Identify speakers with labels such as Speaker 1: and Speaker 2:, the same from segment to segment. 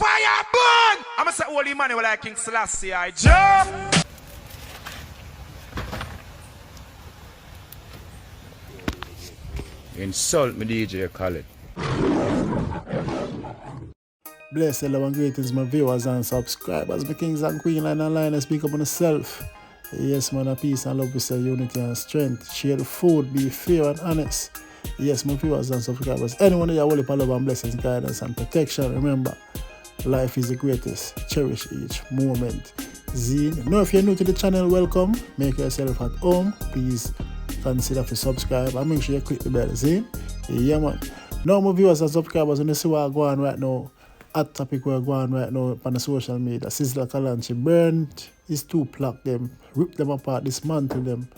Speaker 1: Fire burn! I'm gonna say holy man like King Selassie, I jump!
Speaker 2: Insult me, DJ Khaled.
Speaker 3: Bless hello and greetings, my viewers and subscribers, my kings and queens and online. I speak up on myself. Yes, man, a peace and love with unity and strength. Share the food, be fair and honest. Yes, my viewers and subscribers. Anyone that you want love and blessings, guidance and protection. Remember, life is the greatest. Cherish each moment. Zine. Now, if you're new to the channel, welcome. Make yourself at home. Please consider to subscribe and make sure you click the bell. Zine. Yeah, man. Now, my viewers and subscribers, when you see what I'm going on right now, hot topic we're going right now on the social media. Sizzla Khaled, Bvrn his two Plaques them, rip them apart, dismantle them,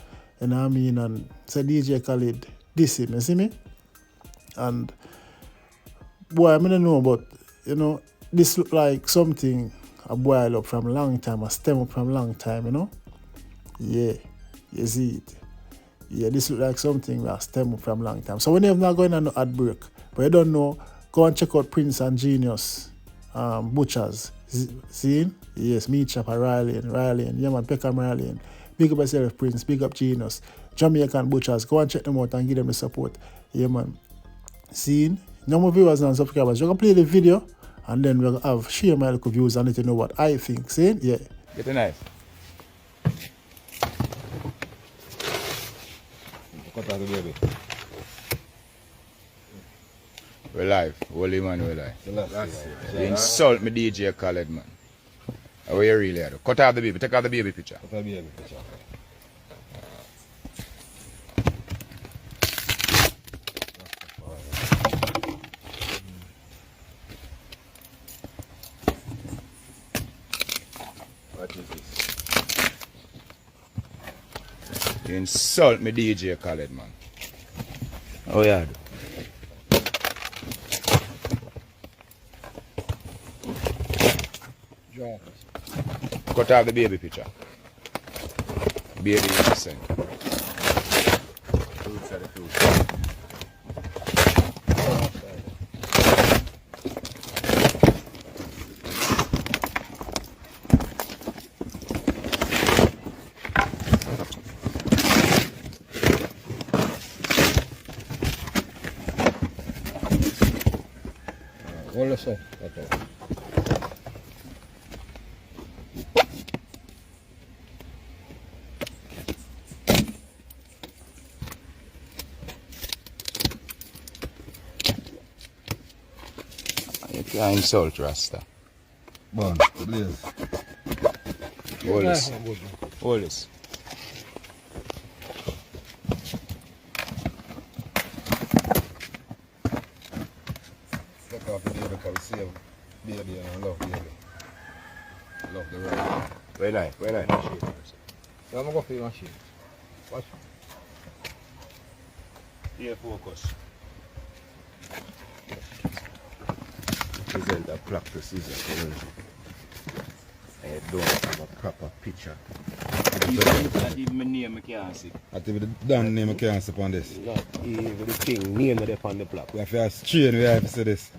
Speaker 3: you know what I mean, and say DJ Khaled, this him, you see me? And boy, I don't know, but you know, this look like something a boil up from a long time, a stem up from a long time, you know? Yeah, you see it. Yeah, this look like something that stem up from a long time. So when you're not going on no ad break, but you don't know, go and check out Prince and Genius, Butchers. See? Yes, me, Chopper, Riley, yeah man, Peckham, Riley. Big up yourself, Prince, big up Genius. Jamaican Butchers, go and check them out and give them the support. Yeah man. See? No more viewers and subscribers. We're going to play the video and then we'll have share my little views and let you know what I think. See? Yeah.
Speaker 2: Get a knife. Cut out the baby. We're live. Holy man, we're live. You insult me, DJ Khaled, man. How are you really are? Cut out the baby. Take out the baby picture. Cut out the baby picture. What is this? You insult me, DJ Khaled, man. Oh, yeah. Cut out the baby picture. Baby innocent. Fruits are the fruits. Hold us up. You can't insult Rasta.
Speaker 4: Bvrn, please.
Speaker 2: Hold this. Hold this.
Speaker 4: Take off the baby because we save baby and I love baby. I love the road.
Speaker 2: Very nice, very nice.
Speaker 4: So I'm going to go for your machine. Watch.
Speaker 2: Here, focus. Present a plaque to Sizzla. I don't have a proper picture. Even my name I can't see.
Speaker 4: I think with the damn name I can't see on this.
Speaker 2: Not even the thing name of the on the plaque.
Speaker 4: We have to strain, we have to see this.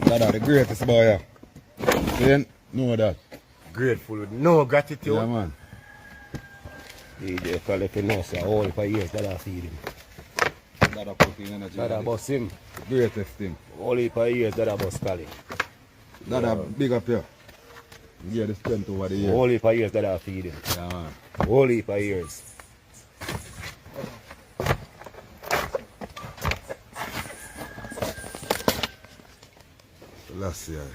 Speaker 4: That's the greatest boy here. You didn't know that.
Speaker 2: Grateful with no gratitude.
Speaker 4: Yeah man.
Speaker 2: DJ Khaled for no say all for years that I feed him.
Speaker 4: That I put in energy.
Speaker 2: That I bust him.
Speaker 4: Greatest thing.
Speaker 2: Only for years that I bust Khalid.
Speaker 4: That I big up here. Yeah, the strength over the years.
Speaker 2: Only for years that I feed him.
Speaker 4: Yeah man.
Speaker 2: Only for years.
Speaker 4: Last year.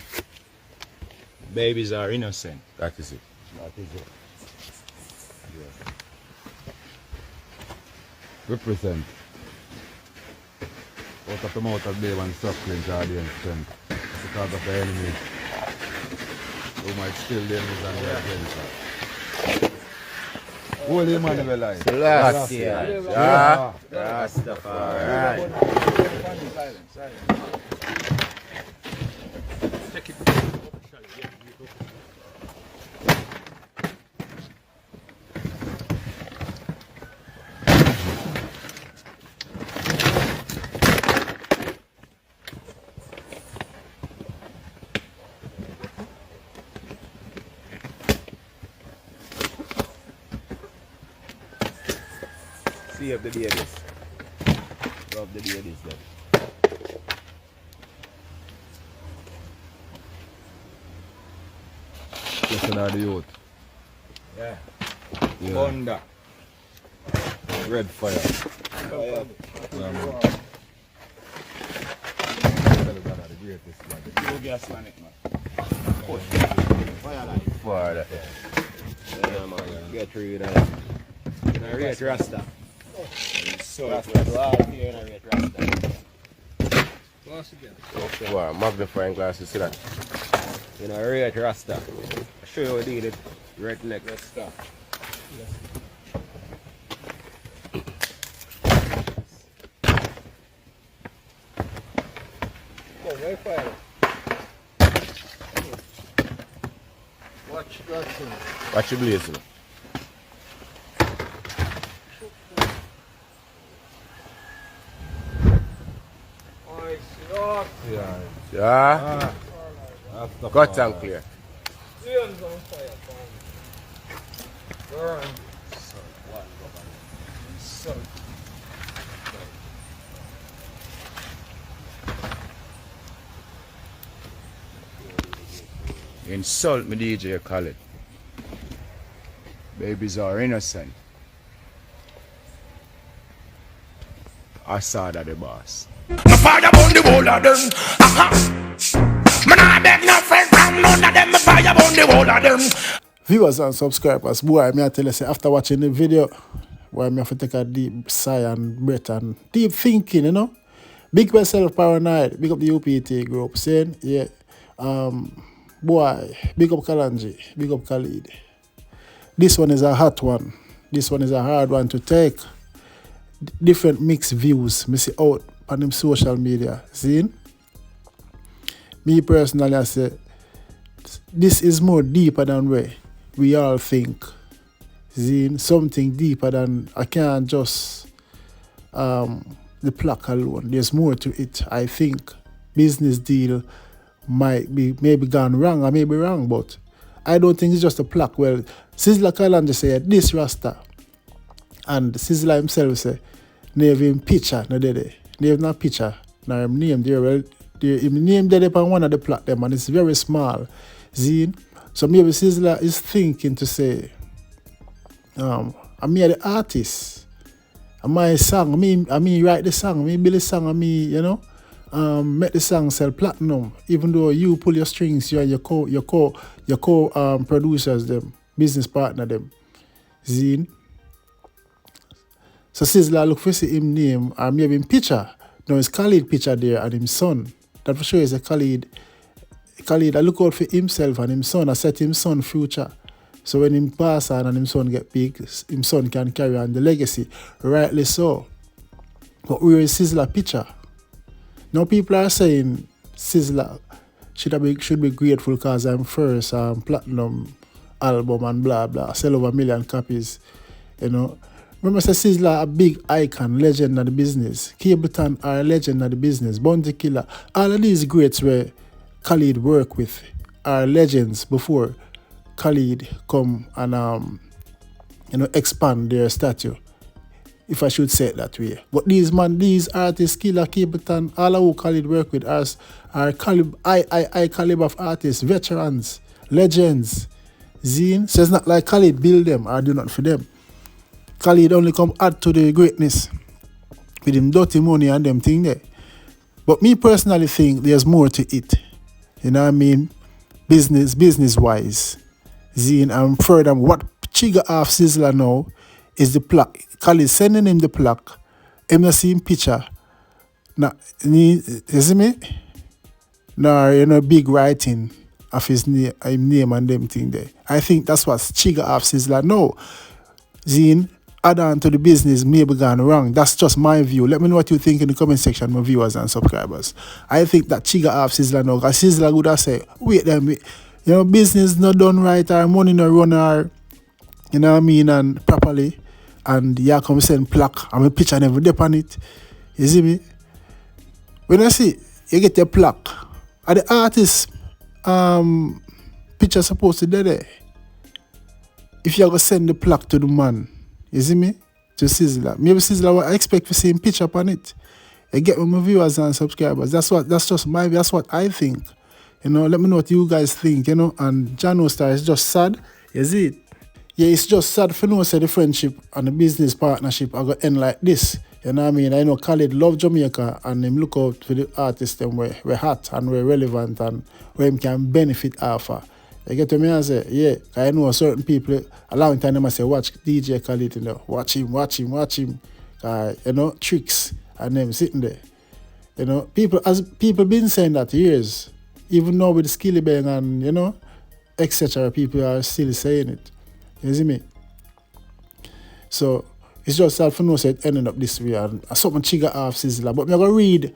Speaker 2: Babies are innocent.
Speaker 4: That is it.
Speaker 2: That is it.
Speaker 4: Yeah. Represent. Out of the mouth of babe and suckling guardian strength. Because of the enemy who might steal the enemies and their agenda. Holy Emmanuel life.
Speaker 2: Selassie. Rastafari.
Speaker 5: Save the babies. Love the babies then.
Speaker 4: Listen to the youth.
Speaker 5: Yeah.
Speaker 4: Yeah.
Speaker 5: Thunder.
Speaker 4: Red fire.
Speaker 5: Fire.
Speaker 4: Yeah, man. The greatest, man.
Speaker 1: You gas man it, man.
Speaker 5: Fire line.
Speaker 2: For that.
Speaker 5: Yeah, man. Get through that. In a rate Rasta.
Speaker 1: So
Speaker 5: Rasta do all here in a rate Rasta.
Speaker 2: Wow, magnifying glasses, see that?
Speaker 5: In a rate Rasta. I'll show you how to do it. Right neck.
Speaker 1: let's stop.
Speaker 2: Watch your blazing.
Speaker 4: Yeah.
Speaker 2: Yeah?
Speaker 4: After
Speaker 2: Cut and clear. You insult me, DJ Khaled. Babies are innocent. I saw that the boss.
Speaker 6: My fire on the wall of them. Man, I beg no friend from none of them. My fire on the wall of them.
Speaker 3: Viewers and subscribers, boy, me I tell you, say, after watching the video, boy, me have to take a deep sigh and breath and deep thinking, you know. Big myself paranoid, big up the UPT group, saying, yeah, boy, big up Kalanji, big up Khalid. This one is a hot one. This one is a hard one to take. Different mixed views, me see out on them social media. See? Me personally, I say, this is more deeper than we all think. See? Something deeper than, I can't just, the plaque alone. There's more to it. I think business deal might be maybe gone wrong, I may be wrong, but I don't think it's just a plaque. Well, Sizzla Khaled just said this Rasta, and Sizzla himself say, never him picture, no dede. Never no picture, no him name there. Well, him name there upon one of the plaque them, and it's very small. See? So maybe Sizzla is thinking to say, I'm me the artist. My song, I mean write the song, me build the song, I mean, you know, make the song sell platinum. Even though you pull your strings, you and your co producers them, business partner them. Zine. So Sizzla look for see him name or maybe him picture. Now it's Khalid picture there and him son. That for sure is a Khalid. Khalid, I look out for himself and him son. I set him son future. So when him pass on and him son get big, him son can carry on the legacy. Rightly so. But where is Sizzla picture? Now people are saying Sizzla should be grateful because I'm first platinum album and blah blah. Sell over 1 million copies. You know. Remember say Sizzla a big icon, legend of the business. Cableton are a legend of the business. Bounty Killer. All of these greats where Khalid work with are legends before Khalid come and expand their statue, if I should say it that way. But these artists, Killer, Cableton, all of who Khalid work with are high caliber of artists, veterans, legends. Zine, so it's not like Khalid build them or do not for them. Khalid only come add to the greatness with him dirty money and them thing there. But me personally think there's more to it. You know what I mean? Business wise. Zine, and further, what Chigga off Sizzla now is the plaque. Khalid sending him the plaque. Him not see him picture. Now, you see me? Now, big writing of his name and them thing there. I think that's what Chigga off Sizzla now. Zine, add on to the business maybe gone wrong. That's just my view. Let me know what you think in the comment section, my viewers and subscribers. I think that Chigga off Sizzla now, because Sizzla would have said, wait them, business not done right or money not run or, you know what I mean, and properly, and you come send plaque and my picture never dip on it. You see me? When I see you get a plaque, are the artist picture supposed to be there? If you're going to send the plaque to the man, you see me? to Sizzla. Maybe Sizzla will expect to see him pitch up on it. I get with my viewers and subscribers. That's what I think. You know, let me know what you guys think, you know. And Jano Star is just sad. You see it? Yeah, it's just sad for no say the friendship and the business partnership are gonna end like this. You know what I mean? I know Khalid love Jamaica and him look out for the artists them where hot and where relevant and where him can benefit off of. You get to me and say, yeah, I know certain people allowing time them I say, watch DJ Khalid, you know, watch him. You know, tricks and them sitting there. You know, people been saying that years. Even now with the Skilly Bang and, you know, etc., people are still saying it. You see me? So, it's just sad for no say it ending up this way. And something Chigga off Sizzla. But I'm going to read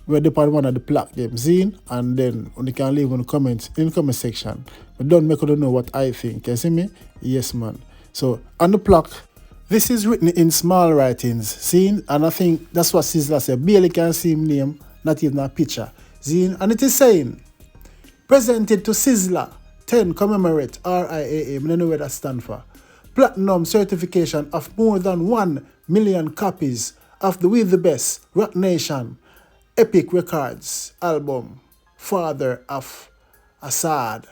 Speaker 3: where the part one of the Plaques them seen, and then you can leave in the comment section. But don't make you know what I think. You see me? Yes, man. So, on the Plaque, this is written in small writings. Seen? And I think that's what Sizzla said. Barely can see him name, not even a picture. Seen? And it is saying, presented to Sizzla, 10 commemorate RIAA, I don't know where that stands for. Platinum certification of more than 1 million copies of the With the Best Rock Nation Epic Records album, Father of Assad.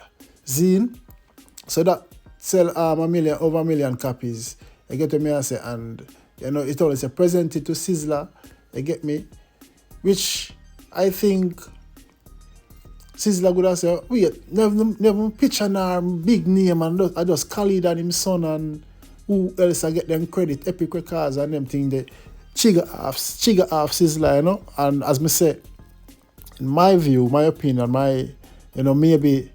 Speaker 3: Zine. So that sell over a million copies. You get to me I say, and you know it always say presented to Sizzla, you get me? Which I think Sizzla would have said, wait, never picture nor big name and I just Khalid and him son and who else I get them credit, Epic Records and them thing the Chigga off Sizzla, you know. And as me say, in my view, my opinion, maybe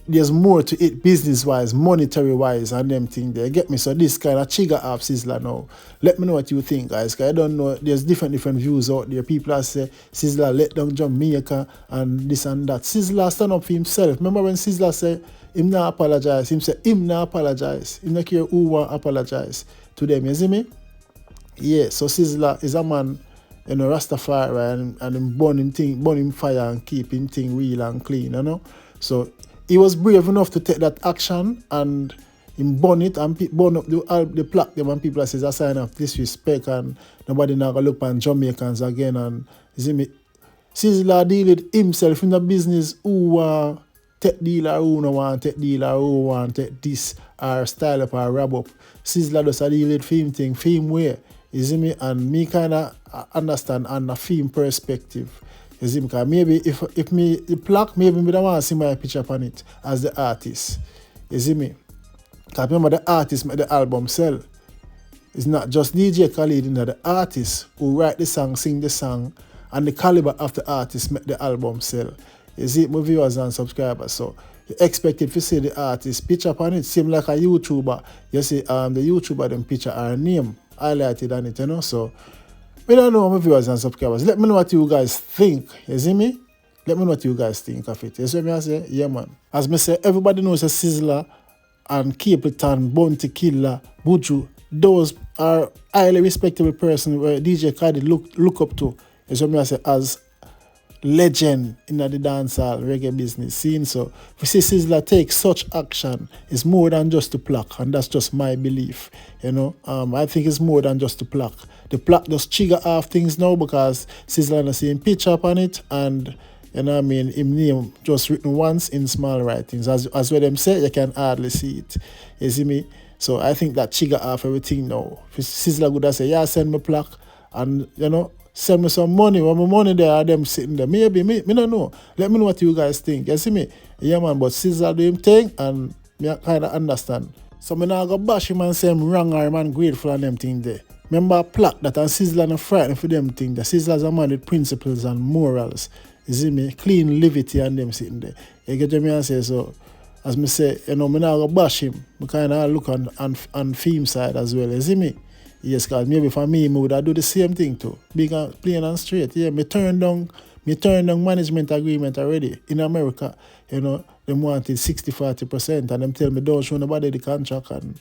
Speaker 3: there's more to it business-wise, monetary-wise, and them thing there. Get me? So this kind of Chigga off Sizzla now. Let me know what you think, guys. Cause I don't know. There's different views out there. People are say Sizzla let down Jamaica and this and that. Sizzla stand up for himself. Remember when Sizzla said him not apologize? Him say him not apologize. Him not care who want apologize to them. You see me? Yeah. So Sizzla is a man, you know, Rastafari and him burn him fire and keep him thing real and clean. You know. So he was brave enough to take that action and him burn it and burn up the plaque them and people says a sign of disrespect and nobody now gonna look on Jamaicans again and you see me. Sizzla deal with himself in the business who take deal or who no want take deal or who want take this or style up or wrap up. Sizzla does a deal with film thing, film way. You see me? And me kinda understand on a film perspective. You see me? Because maybe if me the plaque, maybe me don't want to see my picture upon it as the artist. You see me? Because remember the artist make the album sell. It's not just DJ Khaled, you know, the artist who write the song, sing the song, and the caliber of the artist make the album sell. You see it, my viewers and subscribers. So you expected to see the artist picture upon it, seem like a YouTuber. You see the YouTuber them picture our name highlighted on it, you know. So we don't know my viewers and subscribers. Let me know what you guys think. You see me? Let me know what you guys think of it. You see me I say? Yeah, man. As me say, everybody knows a Sizzla and Capleton, Bounty Killer, Buju. Those are highly respectable persons where DJ Khaled look up to. You see me I say? As legend in the dancehall reggae business scene. So if you see Sizzla take such action, it's more than just a plaque, and that's just my belief. You know, I think it's more than just a plaque. The plaque does Chigga off things now because Sizzla not seeing picture up on it, and you know what I mean, him name just written once in small writings. As where them say, you can hardly see it. You see me? So I think that Chigga off everything now. If Sizzla would have say, yeah, send me plaque, and you know, send me some money. When my money there are them sitting there. Maybe me don't know. Let me know what you guys think. You see me? Yeah, man, but Sizzla do him thing and me kind of understand. So me now go bash him and say I'm wrong or I'm grateful and them thing there. Remember Plaque that and Sizzla not frightened for them thing there. Sizzla's a man with principles and morals. You see me? Clean liberty and them sitting there. You get what me and say? So as me say, you know, me now go bash him. Me kind of look on film side as well. You see me? Yes, because maybe for me would I do the same thing too. Big and plain and straight. Yeah, me turn down management agreement already in America. You know, them wanted 60-40% and them tell me don't show nobody the contract, and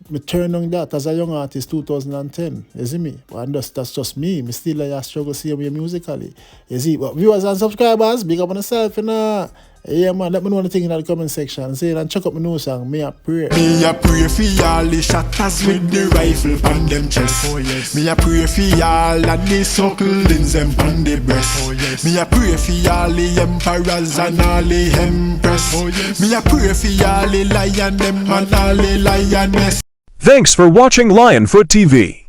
Speaker 3: me turn down that as a young artist 2010. You see me? And that's just me. Me still struggle same way musically. You see, but viewers and subscribers, big up on yourself, you know. Yeah, man, let me know the thing in the comment section. Say it and check up my new song, Me a Pray.
Speaker 6: Me a pray for y'all the shatters with the rifle on them chest.
Speaker 3: Oh, yes.
Speaker 6: Me a pray for y'all and the sucklings them on the breast.
Speaker 3: Oh, yes.
Speaker 6: Me a pray for y'all the emperors and all the empress.
Speaker 3: Oh, yes.
Speaker 6: Me a pray for y'all the lion them and all the lioness.
Speaker 7: Thanks for watching Lionfoot TV.